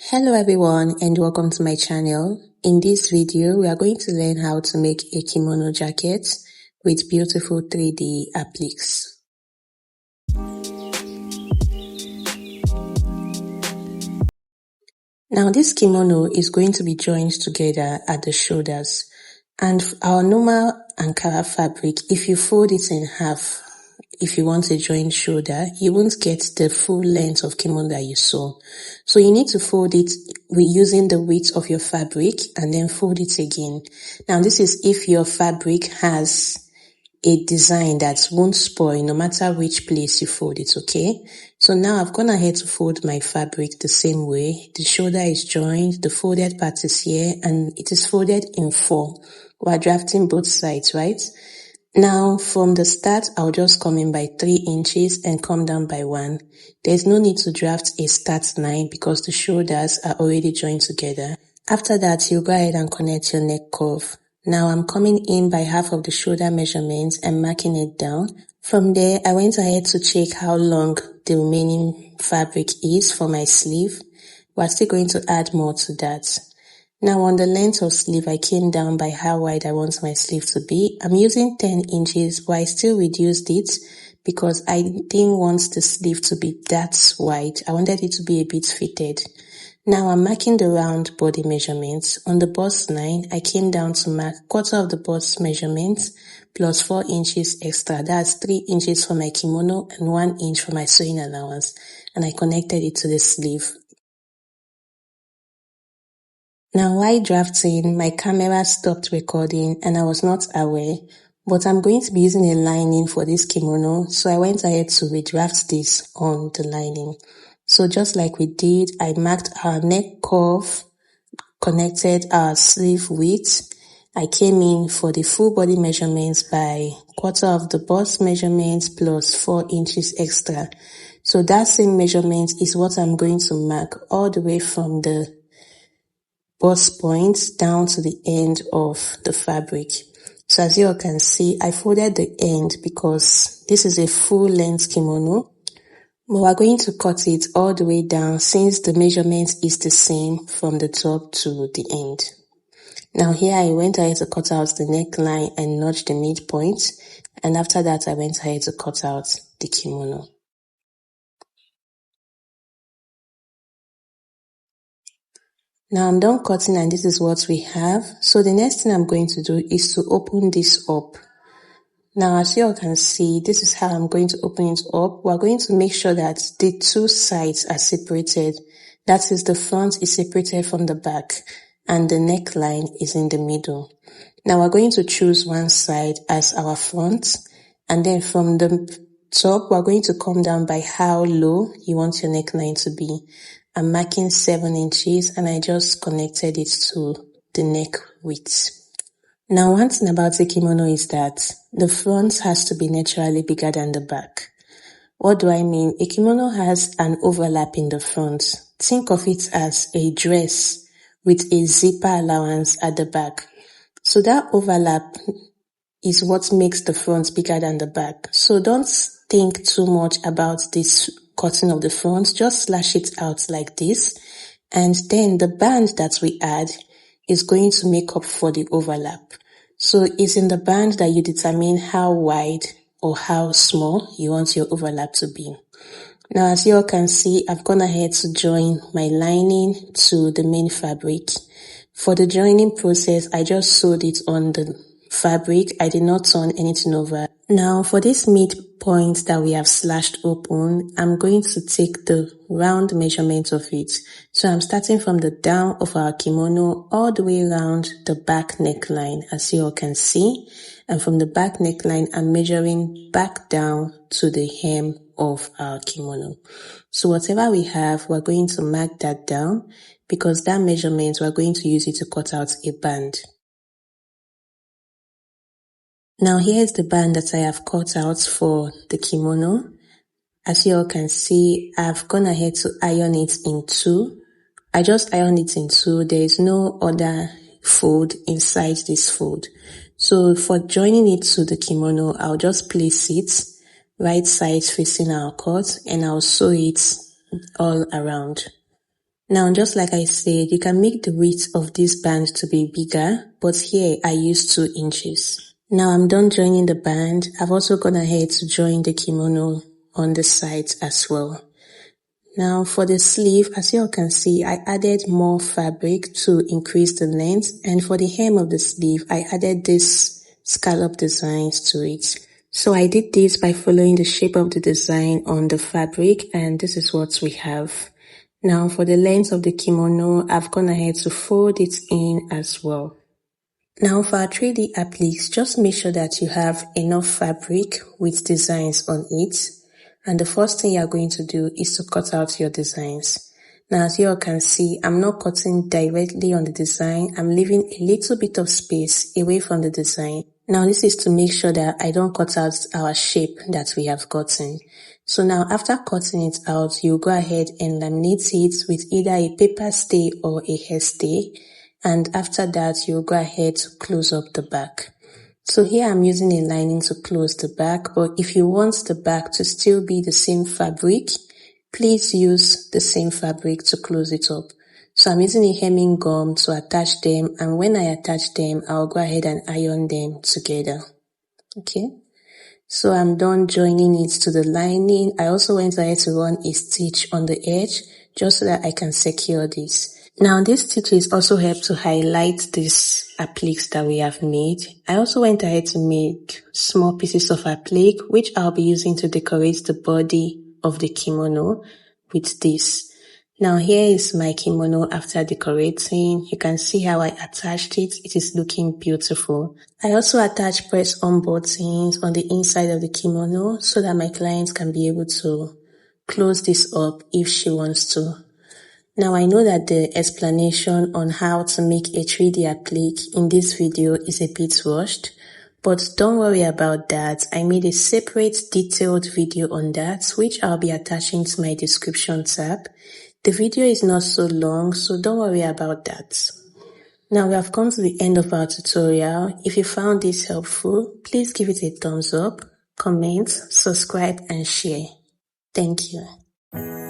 Hello everyone and welcome to my channel. In this video, we are going to learn how to make a kimono jacket with beautiful 3D appliques. Now this kimono is going to be joined together at the shoulders, and our normal Ankara fabric, if you fold it in half, if you want a joined shoulder, you won't get the full length of kimono that you sew. So you need to fold it using the width of your fabric and then fold it again. Now this is if your fabric has a design that won't spoil no matter which place you fold it, okay? So now I've gone ahead to fold my fabric the same way. The shoulder is joined, the folded part is here, and it is folded in 4. We're drafting both sides, right? Now, from the start, I'll just come in by 3 inches and come down by 1. There's no need to draft a start line because the shoulders are already joined together. After that, you go ahead and connect your neck curve. Now, I'm coming in by half of the shoulder measurement and marking it down. From there, I went ahead to check how long the remaining fabric is for my sleeve. We're still going to add more to that. Now on the length of sleeve, I came down by how wide I want my sleeve to be. I'm using 10 inches, but I still reduced it because I didn't want the sleeve to be that wide. I wanted it to be a bit fitted. Now I'm marking the round body measurements. On the bust line, I came down to mark quarter of the bust measurement plus 4 inches extra. That's 3 inches for my kimono and 1 inch for my sewing allowance. And I connected it to the sleeve. Now while drafting, my camera stopped recording and I was not aware, but I'm going to be using a lining for this kimono, so I went ahead to redraft this on the lining. So just like we did, I marked our neck curve, connected our sleeve width. I came in for the full body measurements by quarter of the bust measurements plus 4 inches extra. So that same measurement is what I'm going to mark all the way from the bust points down to the end of the fabric. So as you all can see, I folded the end because this is a full length kimono. But we're going to cut it all the way down since the measurement is the same from the top to the end. Now here I went ahead to cut out the neckline and notch the midpoint, and after that I went ahead to cut out the kimono. Now I'm done cutting and this is what we have. So the next thing I'm going to do is to open this up. Now as you all can see, this is how I'm going to open it up. We're going to make sure that the two sides are separated. That is, the front is separated from the back and the neckline is in the middle. Now we're going to choose one side as our front, and then from the top we're going to come down by how low you want your neckline to be. I'm marking 7 inches and I just connected it to the neck width. Now one thing about the kimono is that the front has to be naturally bigger than the back. What do I mean? A kimono has an overlap in the front. Think of it as a dress with a zipper allowance at the back. So that overlap is what makes the front bigger than the back. So don't think too much about this cutting of the front, just slash it out like this, and then the band that we add is going to make up for the overlap. So it's in the band that you determine how wide or how small you want your overlap to be. Now as you all can see, I've gone ahead to join my lining to the main fabric. For the joining process, I just sewed it on the fabric. I did not turn anything over. Now for this midpoint that we have slashed open, I'm going to take the round measurement of it. So I'm starting from the down of our kimono all the way around the back neckline, as you all can see. And from the back neckline, I'm measuring back down to the hem of our kimono. So whatever we have, we're going to mark that down because that measurement, we're going to use it to cut out a band. Now here's the band that I have cut out for the kimono. As you all can see, I've gone ahead to iron it in 2. I just ironed it in 2. There is no other fold inside this fold. So for joining it to the kimono, I'll just place it right side facing our cut and I'll sew it all around. Now, just like I said, you can make the width of this band to be bigger, but here I used 2 inches. Now I'm done joining the band. I've also gone ahead to join the kimono on the sides as well. Now for the sleeve, as you all can see, I added more fabric to increase the length, and for the hem of the sleeve, I added this scallop designs to it. So I did this by following the shape of the design on the fabric, and this is what we have. Now for the length of the kimono, I've gone ahead to fold it in as well. Now for our 3D appliques, just make sure that you have enough fabric with designs on it. And the first thing you're going to do is to cut out your designs. Now as you all can see, I'm not cutting directly on the design. I'm leaving a little bit of space away from the design. Now this is to make sure that I don't cut out our shape that we have gotten. So now after cutting it out, you go ahead and laminate it with either a paper stay or a hair stay. And after that, you'll go ahead to close up the back. So here I'm using a lining to close the back, but if you want the back to still be the same fabric, please use the same fabric to close it up. So I'm using a hemming gum to attach them, and when I attach them, I'll go ahead and iron them together. Okay. So I'm done joining it to the lining. I also went ahead to run a stitch on the edge just so that I can secure this. Now these stitches also help to highlight these appliques that we have made. I also went ahead to make small pieces of applique, which I'll be using to decorate the body of the kimono with this. Now here is my kimono after decorating. You can see how I attached it. It is looking beautiful. I also attach press-on buttons on the inside of the kimono so that my client can be able to close this up if she wants to. Now I know that the explanation on how to make a 3D applique in this video is a bit rushed, but don't worry about that. I made a separate detailed video on that, which I'll be attaching to my description tab. The video is not so long, so don't worry about that. Now we have come to the end of our tutorial. If you found this helpful, please give it a thumbs up, comment, subscribe and share. Thank you.